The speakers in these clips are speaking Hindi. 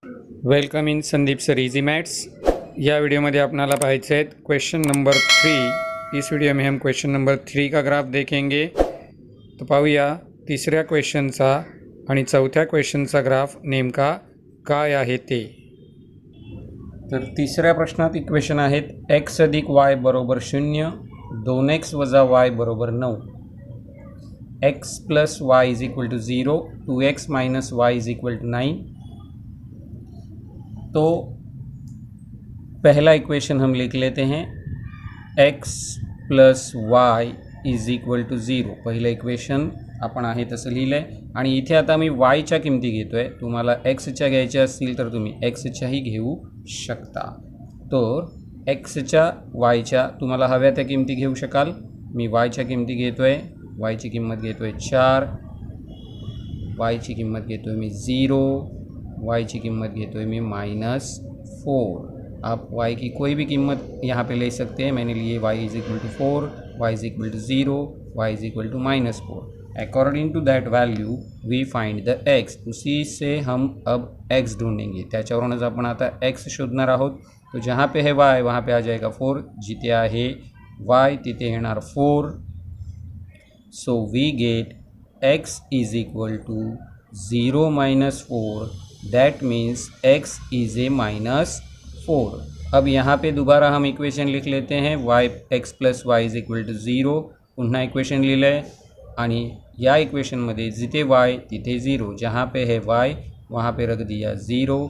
Welcome in Sandeep sir easy maths. या वीडियो में आपनाला पाहायचे आहेत क्वेश्चन नंबर 3। इस वीडियो में हम क्वेश्चन नंबर 3 का ग्राफ देखेंगे। तो पाहूया तिसऱ्या क्वेश्चनचा आणि चौथ्या क्वेश्चनचा ग्राफ नेमका काय आहे ते। तर तिसऱ्या प्रश्नात इक्वेशन आहेत x अधिक y बरोबर 0, 2x वजा y बरोबर 9, x plus y is equal to 0, 2x minus y is equal to 9। तो पहला इक्वेशन हम लिख लेते हैं x plus y is equal to 0। पहिलं इक्वेशन आपण आहे तसं लिहिलं आहे आणि इथे आता मी वायच्या किमती घेतो आहे। तुम्हाला एक्सच्या घ्यायच्या असतील तर तुम्ही एक्सच्याही घेऊ शकता। तर एक्सच्या वायच्या तुम्हाला हव्या त्या किमती घेऊ शकाल। मी वायच्या किमती घेतो आहे, वायची किंमत घेतो आहे 4, वायची किंमत घेतो आहे मी 0, y की कीमत घेतो है मैं -4। आप y की कोई भी कीमत यहाँ पे ले सकते हैं। मैंने लिए y is equal to 4, y is equal to 0, y is equal to -4। According to that value we find the x। उसी से हम अब x ढूंढेंगे। त्याच्यावरूनच आपण आता x शोधणार आहोत। तो जहाँ पे है y वहाँ पे आ जाएगा 4, जिथे आहे y तिथे येणार 4। So we get x is equal to 0 - 4। That means x is a -4। अब यहाँ पे दोबारा हम इक्वेशन लिख लेते हैं x plus y is equal to 0। पुन्हा इक्वेशन लिहिलं आहे आणि या इक्वेशनमध्ये जिथे y तिथे 0, जहाँ पे है y वहाँ पे रख दिया 0।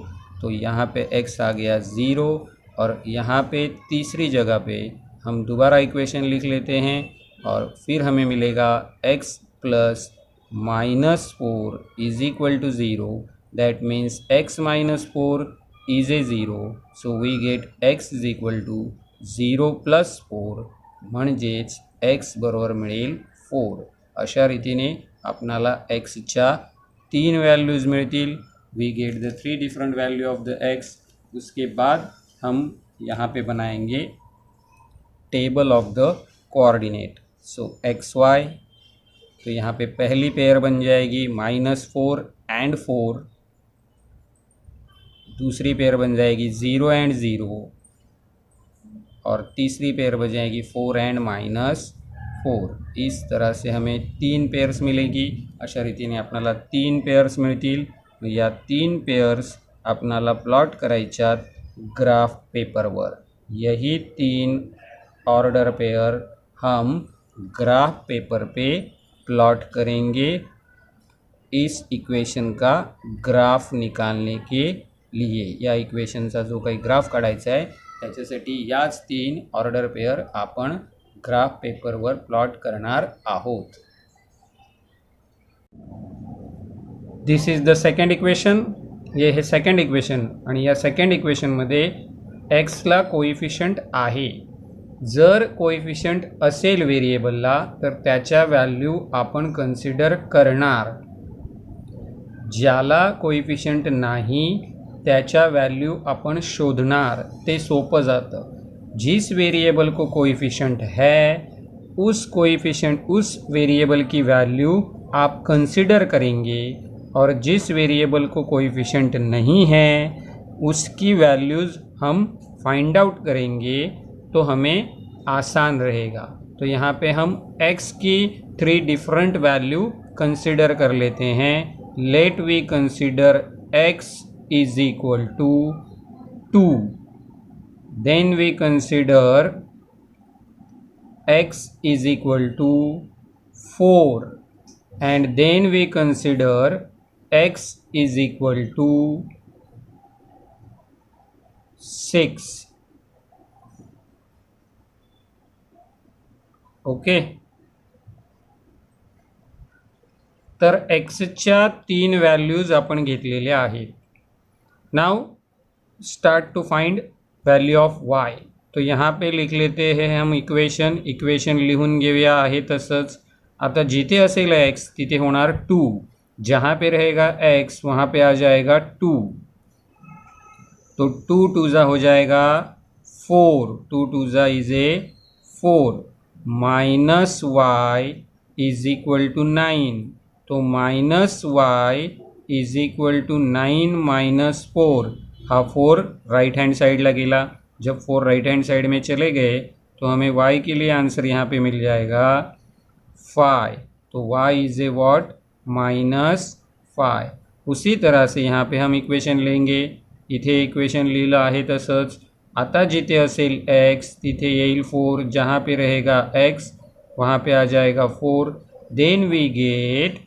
तो यहाँ पे x आ गया 0 और यहाँ पे तीसरी जगह पे हम दोबारा इक्वेशन लिख लेते हैं और फिर हमें मिलेगा x plus -4 is equal to 0। That means x minus 4 is a 0. So we get x is equal to 0 plus 4 म्हणजेच x बरोबर मिळेल 4। अशा रीतीने आपणाला xच्या 3 वैल्यूज़ मिळतील। We get the 3 different value of the x। उसके बाद हम यहाँ पे बनाएंगे table of the coordinate. So xy, तो यहाँ पे पहली पेयर बन जाएगी -4 एंड 4, दूसरी पेयर बन जाएगी 0 एंड 0 और तीसरी पेयर बन जाएगी 4 एंड -4। इस तरह से हमें 3 पेयर्स मिलेगी। अशा रीतीने आपणाला 3 पेयर्स मिळतील। या 3 पेयर्स आपणाला प्लॉट करायच्यात ग्राफ पेपरवर। यही 3 ऑर्डर पेयर हम ग्राफ पेपर पे प्लॉट करेंगे इस इक्वेशन का ग्राफ निकालने के लिए। या इक्वेशनचा जो काही ग्राफ काढायचा आहे त्याच्यासाठी याच 3 ऑर्डर पेयर आपण ग्राफ पेपरवर प्लॉट करणार आहोत। This is the second equation. ये है सेकंड इक्वेशन आणि या सेकंड इक्वेशनमध्ये एक्सला कोइफिशियंट आहे। जर कोइफिशियंट असेल व्हेरिएबलला तर त्याच्या व्हॅल्यू आपण कन्सिडर करणार। ज्याला कोइफिशियंट नहीं त्याच्या वैल्यू अपन शोधनार, ते सोपं जातं। जिस वेरिएबल को कोइफिशियंट है उस वेरिएबल की वैल्यू आप कंसिडर करेंगे और जिस वेरिएबल को कोइफिशियंट नहीं है उसकी वैल्यूज़ हम फाइंड आउट करेंगे तो हमें आसान रहेगा। तो यहाँ पे हम x की 3 डिफरेंट वैल्यू कंसिडर कर लेते हैं। Let we consider x is equal to 2, then we consider x is equal to 4 and then we consider x is equal to 6। Okay, तर एक्सच्या 3 वैल्यूज आपण घेतलेल्या आहेत। Now start to find value of y। तो यहाँ पे लिख लेते हैं हम इक्वेशन लिहून घेऊया आहे तसंच। आता जिथे असेल x तिथे होणार 2, जहाँ पे रहेगा x वहाँ पे आ जाएगा 2। तो 2 2 जा हो जाएगा 4, 2 2 जा is a 4 minus y is equal to 9। तो -y is equal to 9 minus 4. हा 4 राइट हैंड साइडला गेला. जब 4 राइट हैंड साइड में चले गए तो हमें y के लिए आंसर यहाँ पे मिल जाएगा 5. तो y इज ए वॉट -5. उसी तरह से यहाँ पे हम इक्वेशन लेंगे. इथे इक्वेशन लिहिलं आहे तसंच. आता जिथे असेल x तिथे येईल 4. जहाँ पे रहेगा x वहाँ पे आ जाएगा 4. देन वी गेट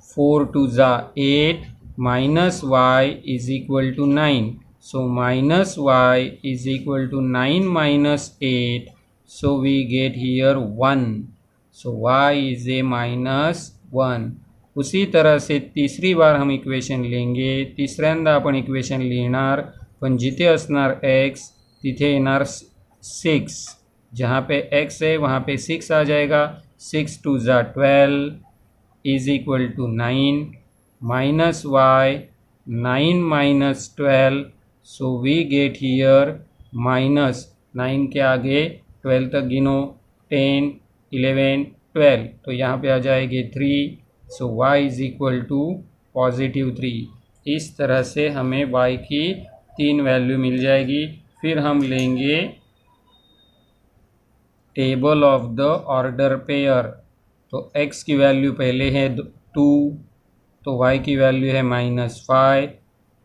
4 टू ज़ा 8 minus y is equal to 9. So minus y is equal to 9 minus 8. So we get here 1. So y is a -1. उसी तरह से तिसरी बार हम इक्वेशन लेंगे. तिसऱ्यांदा आपण इक्वेशन लिहिणार, पण जिथे असणार x तिथे येणार 6. जहाँ पे x है वहाँ पे 6 आ जाएगा. 6 टू ज़ा 12 is equal to 9 minus y 9 minus 12. So we get here -9 के आगे 12 तक गिनो. 10 11 12. तो यहाँ पे आ जाएंगे 3. सो y इज इक्वल टू +3. इस तरह से हमें y की 3 वैल्यू मिल जाएगी. फिर हम लेंगे table of the order pair. तो x की वैल्यू पहले है 2, तो y की वैल्यू है -5.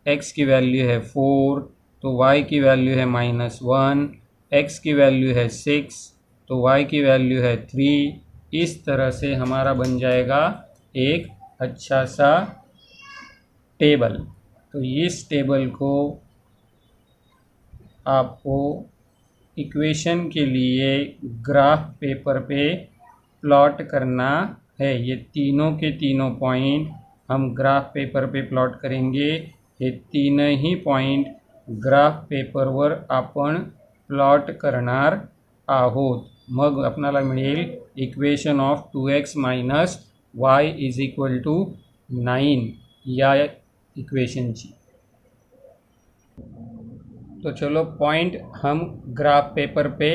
x की वैल्यू है 4, तो y की वैल्यू है -1. x की वैल्यू है 6, तो y की वैल्यू है 3. इस तरह से हमारा बन जाएगा एक अच्छा सा टेबल. तो इस टेबल को आपको इक्वेशन के लिए ग्राफ पेपर पे प्लॉट करना है. ये तीनों के तीनों पॉइंट हम ग्राफ पेपर पे प्लॉट करेंगे. हे तीनही पॉइंट ग्राफ पेपरवर आपण प्लॉट करणार आहोत. मग आपल्याला मिळेल equation of 2x minus y is equal to 9 या इक्वेशनची. तो चलो पॉइंट हम ग्राफ पेपर पे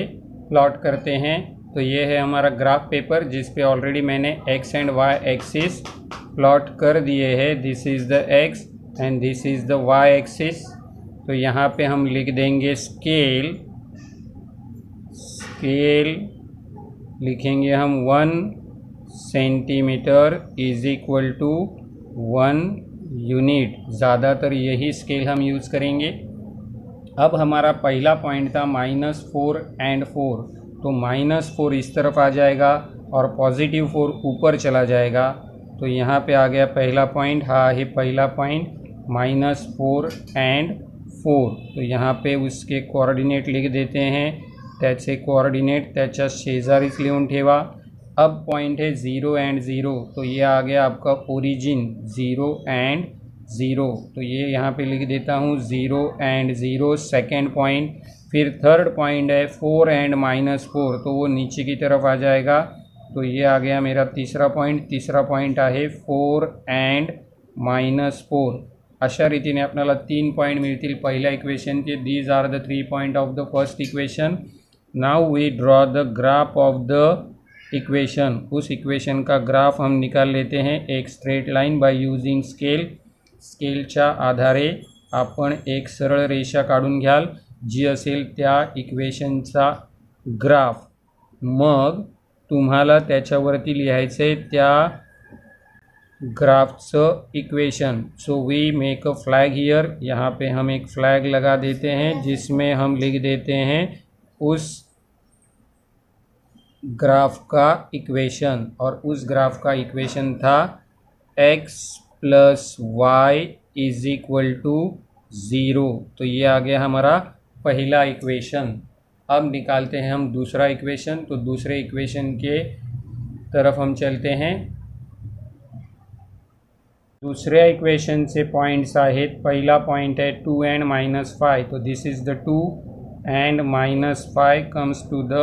प्लॉट करते हैं. तो ये है हमारा ग्राफ पेपर जिस पे ऑलरेडी मैंने x and y axis plot कर दिए हैं. This is the x and this is the y axis. तो यहाँ पे हम लिख देंगे स्केल लिखेंगे हम 1 centimetre is equal to 1 unit. ज़्यादातर यही स्केल हम यूज़ करेंगे. अब हमारा पहला पॉइंट था -4 एंड 4. तो -4 इस तरफ आ जाएगा और +4 ऊपर चला जाएगा. तो यहाँ पे आ गया पहला पॉइंट. हाँ है पहला पॉइंट -4 एंड 4. तो यहाँ पे उसके कोऑर्डिनेट लिख देते हैं. त्याचे कोऑर्डिनेट त्याच्या शेजारीच लिहून ठेवा. अब पॉइंट है 0 एंड 0. तो ये आ गया आपका ओरिजिन 0 एंड 0. तो ये यहाँ पे लिख देता हूँ 0 एंड 0 सेकेंड पॉइंट. फिर थर्ड पॉइंट है 4 एंड -4. तो वो नीचे की तरफ आ जाएगा. तो ये आ गया मेरा तीसरा पॉइंट. तीसरा पॉइंट आहे 4 एंड -4. अशा रीतीने आपल्याला 3 पॉइंट मिळतील पहिल्या इक्वेशनचे. These are the 3 point of the first equation. Now we draw the graph of the equation. उस इक्वेशन का ग्राफ हम निकाल लेते हैं. एक straight line by using scale. स्केलच्या आधारे आपण एक सरळ रेषा काढून घ्याल जी असेल त्या इक्वेशनचा ग्राफ. मग तुम्हाला त्याच्यावरती लिहायचं आहे त्या ग्राफचं equation. So we make a flag here. यहाँ पे हम एक फ्लैग लगा देते हैं जिसमें हम लिख देते हैं उस ग्राफ का इक्वेशन. और उस ग्राफ का इक्वेशन था x + y is equal to 0. तो ये आ गया हमारा पहला इक्वेशन. अब निकालते हैं हम दूसरा इक्वेशन. तो दूसरे इक्वेशन के तरफ हम चलते हैं. दूसऱ्या इक्वेशन से पॉइंट्स आहेत. पहिला पॉइंट है 2 एंड -5. तो this is the 2 and -5 comes to the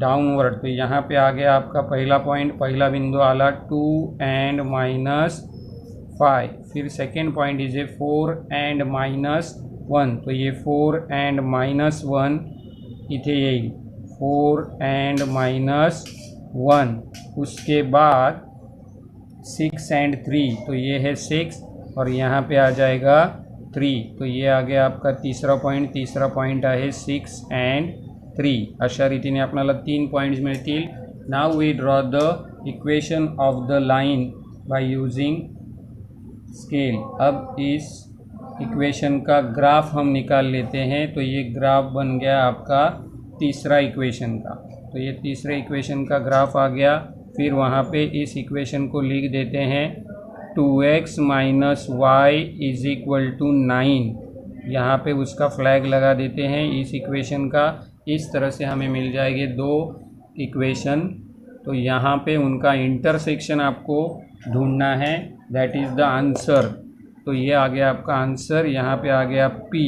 downward. तो यहाँ पे आ गया आपका पहला पॉइंट. पहला बिंदु आला 2 एंड -5. फिर second point is a 4 and -1. तो ये 4 एंड -1 इथे येईल. 4 एंड -1. उसके बाद 6 एंड 3, तो ये है 6 और यहाँ पे आ जाएगा 3, तो ये आ गया आपका तीसरा पॉईंट आहे 6 एंड 3. अशा रीतीने आपल्याला 3 पॉईंट्स मिळतील. Now we draw the equation of the line by using scale. अब इस इक्वेशन का ग्राफ हम निकाल लेते हैं. तो ये ग्राफ बन गया आपका तीसरा इक्वेशन का. तो ये तीसरे इक्वेशन का ग्राफ आ गया. फिर वहाँ पे इस इक्वेशन को लिख देते हैं 2x minus y is equal to 9. यहाँ पे उसका फ्लैग लगा देते हैं इस इक्वेशन का. इस तरह से हमें मिल जाएंगे दो इक्वेशन. तो यहाँ पे उनका इंटरसेक्शन आपको ढूंढना है. That is the answer. तो ये आ गया आपका आंसर. यहाँ पे आ गया P.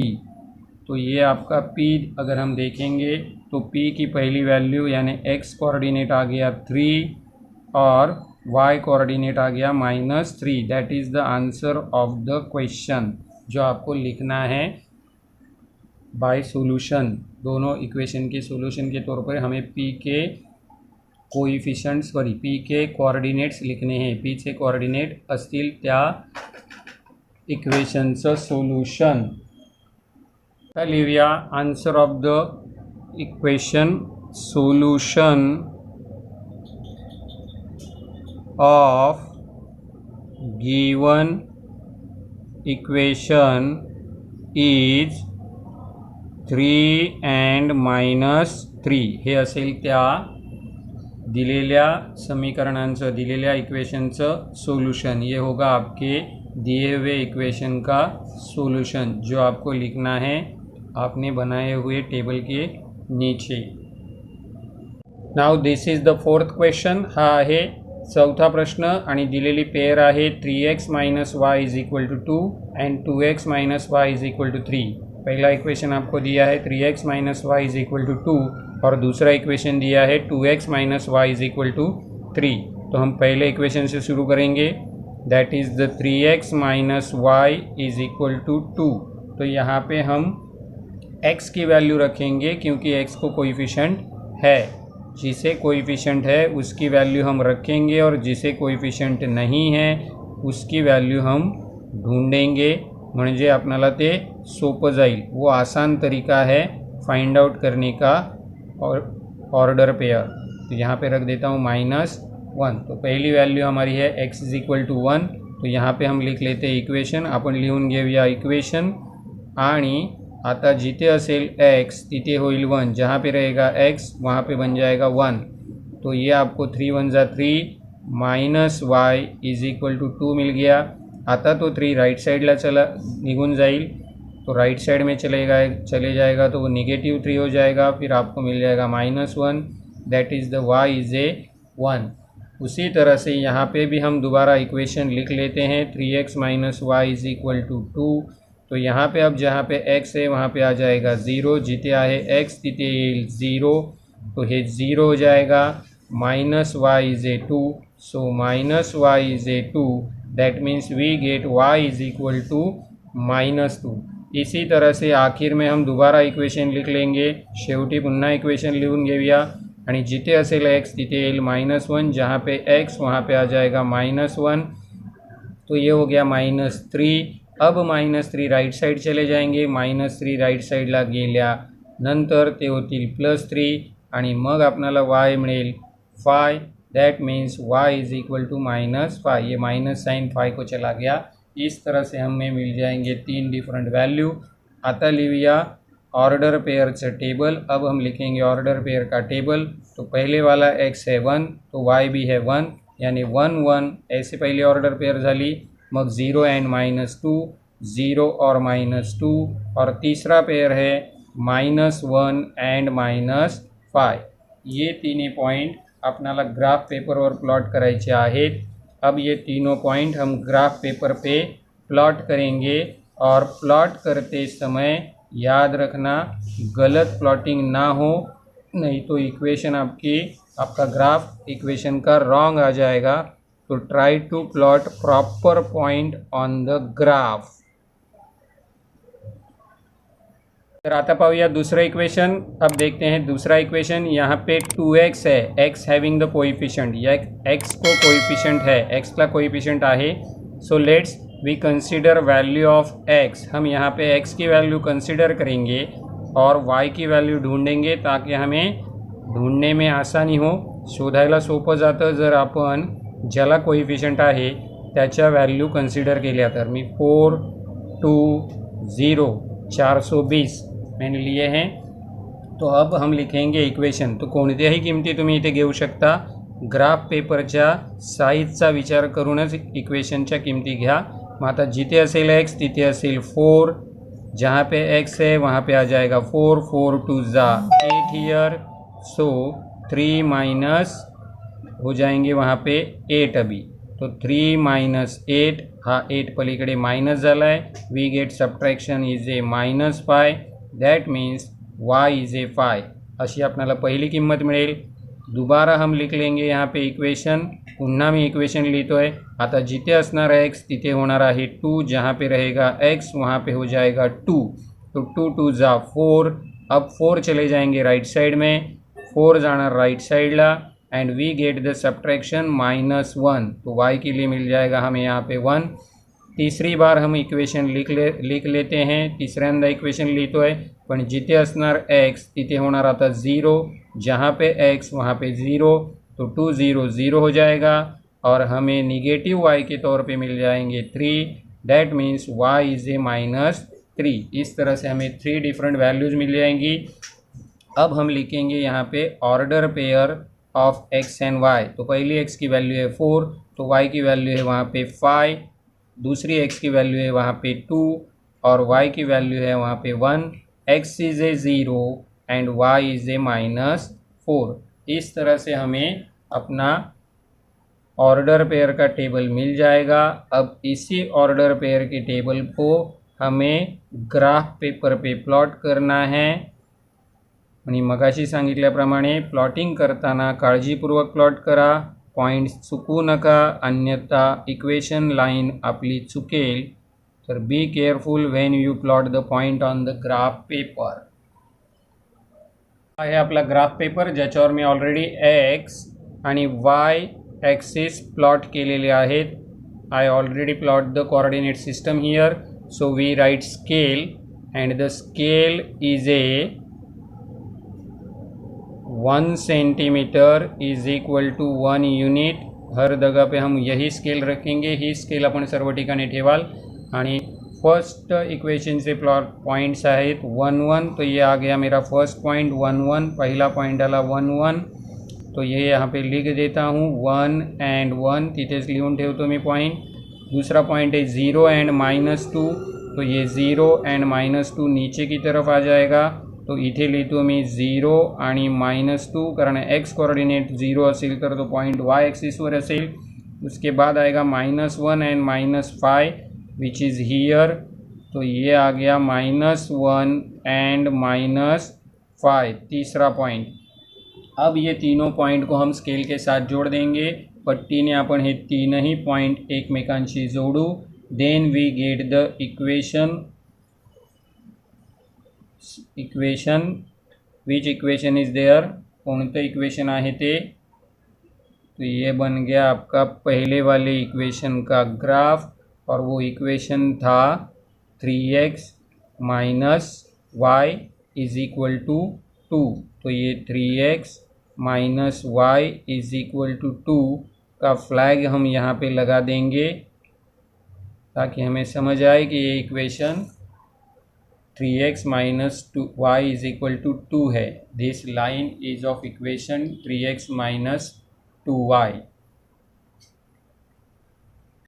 तो ये आपका P अगर हम देखेंगे तो P की पहली वैल्यू यानी x कोऑर्डिनेट आ गया 3 और y कोऑर्डिनेट आ गया -3. That is the answer of the question जो आपको लिखना है बाय सॉल्यूशन. दोनों इक्वेशन के सॉल्यूशन के तौर पर हमें P के P के कोऑर्डिनेट्स लिखने हैं. P चे कोऑर्डिनेट असतील त्या इक्वेशनचं सोल्यूशन. आता लिहूया answer of the equation. Solution of given equation is 3 and -3. हे असेल त्या दिलेल्या समीकरणांचं दिलेल्या इक्वेशनचं सोल्यूशन. ये होगा आपके दिए हुए इक्वेशन का सोल्यूशन जो आपको लिखना है आपने बनाए हुए टेबल के नीचे. Now this is the fourth question. हा आहे चौथा प्रश्न आणि दिलेली पेयर आहे 3x minus y is equal to 2 and 2x minus y is equal to 3. पहला इक्वेशन आपको दिया है 3x minus y is equal to 2 और दूसरा इक्वेशन दिया है 2x minus y is equal to 3. तो हम पहले इक्वेशन से शुरू करेंगे. That is the 3x minus y is equal to 2. तो यहाँ पे हम x की वैल्यू रखेंगे क्योंकि x को कोएफिशिएंट है. जिसे कोएफिशिएंट है उसकी वैल्यू हम रखेंगे और जिसे कोएफिशिएंट नहीं है उसकी वैल्यू हम ढूंढेंगे. म्हणजे आपल्याला ते सोपं जाईल. वो आसान तरीका है फाइंड आउट करने का और ऑर्डर पेयर. तो यहाँ पे रख देता हूँ -1. तो पहली वैल्यू हमारी है x इज इक्वल टू 1. तो यहाँ पे हम लिख लेते हैं इक्वेशन. आपण लिहून घेऊया इक्वेशन. आणि आता जिथे असेल x तिथे होईल 1. जहाँ पे रहेगा x वहाँ पे बन जाएगा 1. तो ये आपको 3 1 जा 3 minus y is equal to 2 मिल गया. आता तो 3 राइट साइडला निघून जाईल. तो राइट साइड में चले जाएगा तो वो -3 हो जाएगा. फिर आपको मिल जाएगा -1. That is the y is a 1. उसी तरह से यहाँ पे भी हम दोबारा इक्वेशन लिख लेते हैं 3x minus y is equal to 2. तो यहाँ पे अब जहाँ पे x है वहाँ पे आ जाएगा 0. जिथे आहे x तिथे येईल 0. तो हे 0 हो जाएगा. -y is a 2. So -y is a 2. That means we get y is equal to -2. इसी तरह से आखिर में हम दोबारा इक्वेशन लिख लेंगे. शेवटी पुन्हा इक्वेशन लिहून घेऊया आणि जिथे असेल x तिथे येईल -1. जहाँ पे x वहाँ पे आ जाएगा -1. तो ये हो गया -3. अब -3 राइट साइड चले जाएंगे. -3 राइट साइडला गेल्यानंतर ते होतील +3 आणि मग आपल्याला y मिळेल 5. That means y is equal to -5. ये माइनस साइन 5 को चला गया. इस तरह से हमें मिल जाएंगे 3 डिफरेंट वैल्यू. आता लिखिए ऑर्डर पेयर टेबल. अब हम लिखेंगे ऑर्डर पेयर का टेबल. तो पहले वाला x है 1 तो y भी है 1 यानी 1 1 ऐसे पहले ऑर्डर पेयर झाली. मग 0 एंड -2 0 और -2 और तीसरा पेयर है -1 एंड -5. ये तीनों पॉइंट आपल्याला ग्राफ पेपरवर प्लॉट करायचे आहेत. अब ये तीनों पॉइंट हम ग्राफ पेपर पे प्लॉट करेंगे और प्लॉट करते समय याद रखना गलत प्लॉटिंग ना हो, नहीं तो इक्वेशन आपका ग्राफ इक्वेशन का रॉन्ग आ जाएगा. तो try to plot proper point on the graph. तर आता पाहूया दुसरं इक्वेशन. अब देखते हैं दूसरा इक्वेशन. यहाँ पे 2x है, x हैविंग द कोएफिशिएंट, या x को कोएफिशिएंट है, x का कोएफिशिएंट आहे. So let's we consider value of x. हम यहाँ पे x की वैल्यू कंसीडर करेंगे और y की वैल्यू ढूंढेंगे ताकि हमें ढूंढणे में आसानी हो, शोधायला सोपं जातं जर आपण ज्याला कोएफिशिएंट आहे त्याच्या वैल्यू कंसीडर केल्या तर. मी 4 2 0 420 मैंने लिए हैं. तो अब हम लिखेंगे इक्वेशन. तो कोणत्याही किमती तुम्ही इथे घेऊ शकता. ग्राफ पेपरच्या साईजचा विचार करूनच इक्वेशनच्या किमती घ्या. मग आता जिथे असेल x तिथे असेल 4. जहाँ पे x है वहाँ पे आ जाएगा 4. 4 2 जा 8 हियर. सो 3 माइनस हो जाएंगे वहाँ पे 8 अभी. तो 3 माइनस 8 हा 8 पलीकडे माइनस झाला आहे. We get subtraction is a -5. That means y is a 5. अशी आपल्याला पहिली किंमत मिळेल. दोबारा हम लिख लेंगे यहाँ पे इक्वेशन. पुन्हा मी इक्वेशन लिहितो आहे. आता जिथे असणार है x तिथे होणार आहे 2. जहाँ पे रहेगा x वहाँ पे हो जाएगा 2. तो 2 2 जा 4. अब 4 चले जाएंगे राइट साइड में, 4 जाणार राइट साइडला and we get the subtraction -1. तो y के लिए मिल जाएगा हमें यहाँ पे 1. तीसरी बार हम इक्वेशन लिख लेते हैं. तिसऱ्यांदा इक्वेशन लिहितो आहे, पण जिथे असणार x तिथे होणार आता 0. जहाँ पे x वहाँ पे 0. तो 2 0 0 हो जाएगा और हमें निगेटिव y के तौर पे मिल जाएंगे 3. That means y is a -3. इस तरह से हमें 3 डिफरेंट वैल्यूज़ मिल जाएंगी. अब हम लिखेंगे यहाँ पे order pair of x and y. तो पहली x की वैल्यू है 4, तो y की वैल्यू है वहाँ पे 5. दूसरी x की वैल्यू है वहाँ पे 2 और y की वैल्यू है वहाँ पे 1. x is A 0 and y is a -4. इस तरह से हमें अपना ऑर्डर पेयर का टेबल मिल जाएगा. अब इसी ऑर्डर पेयर के टेबल को हमें ग्राफ पेपर पे प्लॉट करना है. आणि मगाशी सांगितल्याप्रमाणे प्लॉटिंग करताना काळजीपूर्वक प्लॉट करा, पॉईंट्स चुकू नका, अन्यथा इक्वेशन लाईन आपली चुकेल. तर be careful when you plot the point on the graph paper. आहे आपला ग्राफ पेपर ज्याच्यावर मी ऑलरेडी x आणि y ॲक्सिस प्लॉट केलेले आहेत. I already plot the coordinate system here. So we write scale and the scale is a 1 centimetre is equal to 1 unit. हर जगह पे हम यही स्केल रखेंगे. ही स्केल आपण सर्व ठिकाणी ठेवाल. आणि फर्स्ट इक्वेशन से प्लॉट पॉइंट्स आहेत 1 1. तो ये आ गया मेरा फर्स्ट पॉइंट 1 1. पहला पॉइंट आला 1 1. तो ये यहाँ पे लिख देता हूँ 1 एंड 1. तिथेच लिहून ठेवतो मी पॉइंट. दूसरा पॉइंट है 0 एंड -2. तो ये 0 एंड -2 नीचे की तरफ आ जाएगा. तो इथे लिहितो मी 0 आणि -2, कारण x कोऑर्डिनेट 0 असेल तर तो पॉइंट y एक्सिसवर असेल. उसके बाद आएगा -1 एंड -5 विच इज़ हीयर. तो ये आ गया -1 एंड -5 तीसरा पॉइंट. अब ये तीनों पॉइंट को हम स्केल के साथ जोड़ देंगे. पट्टीने आपण हे तीनही पॉइंट एकमेकांशी जोडू. Then we get the equation which equation is there. कौन सा इक्वेशन आहे ते. तो ये बन गया आपका पहले वाले इक्वेशन का ग्राफ और वो इक्वेशन था 3x - y is equal to 2. तो ये 3x - y is equal to 2 का फ्लैग हम यहाँ पे लगा देंगे ताकि हमें समझ आए कि ये equation 3x - y is equal to 2 है. This line is of equation 3x - 2y.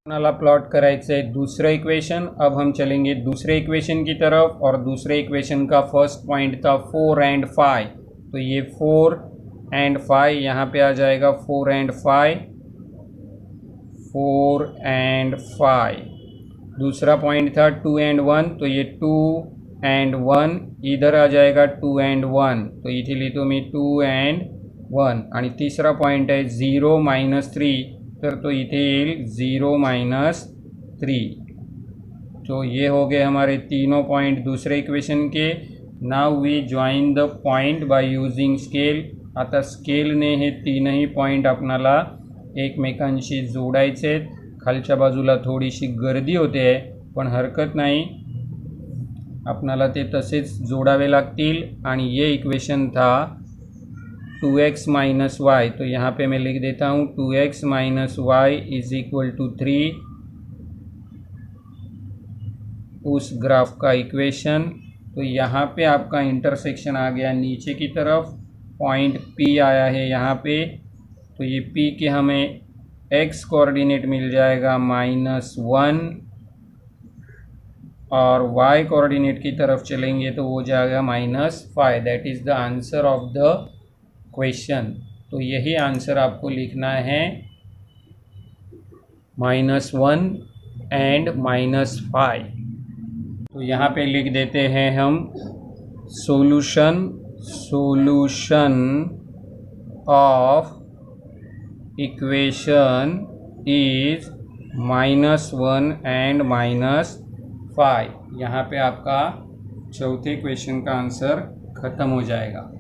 अपना प्लॉट करायचं है दूसरा इक्वेशन. अब हम चलेंगे दूसरे इक्वेशन की तरफ और दूसरे इक्वेशन का फर्स्ट पॉइंट था 4 एंड 5. तो ये 4 एंड 5 यहाँ पे आ जाएगा. 4 एंड 5 4 एंड 5. दूसरा पॉइंट था 2 एंड 1. तो ये 2 एंड 1 इधर आ जाएगा. 2 एंड 1. तो इथे लिहितो मी 2 एंड 1. आणि तीसरा पॉइंट है 0 - 3. तर तो इथे येईल 0 - 3. तो ये हो गए हमारे तीनों पॉइंट दूसरे इक्वेशन के. Now we join the point by using scale. आता स्केलने हे तीनही पॉईंट आपणाला एकमेकांशी जोडायचे आहेत. खालच्या बाजूला थोडीशी गर्दी होते आहे, पण हरकत नाही, आपणाला ते तसेच जोड़ावे लागतील. आणि ये इक्वेशन था 2x माइनस वाई, तो यहाँ पे मैं लिख देता हूँ 2x minus y is equal to 3, उस ग्राफ का इक्वेशन. तो यहाँ पे आपका इंटरसेक्शन आ गया नीचे की तरफ, पॉइंट P आया है यहाँ पे, तो ये P के हमें x कोऑर्डिनेट मिल जाएगा -1 और y कोऑर्डिनेट की तरफ चलेंगे तो वो जाएगा -5. That is the answer of the question. तो यही आंसर आपको लिखना है, -1 एंड -5. तो यहाँ पे लिख देते हैं हम solution of equation is -1 and -5. यहाँ पे आपका चौथे क्वेश्चन का आंसर ख़त्म हो जाएगा.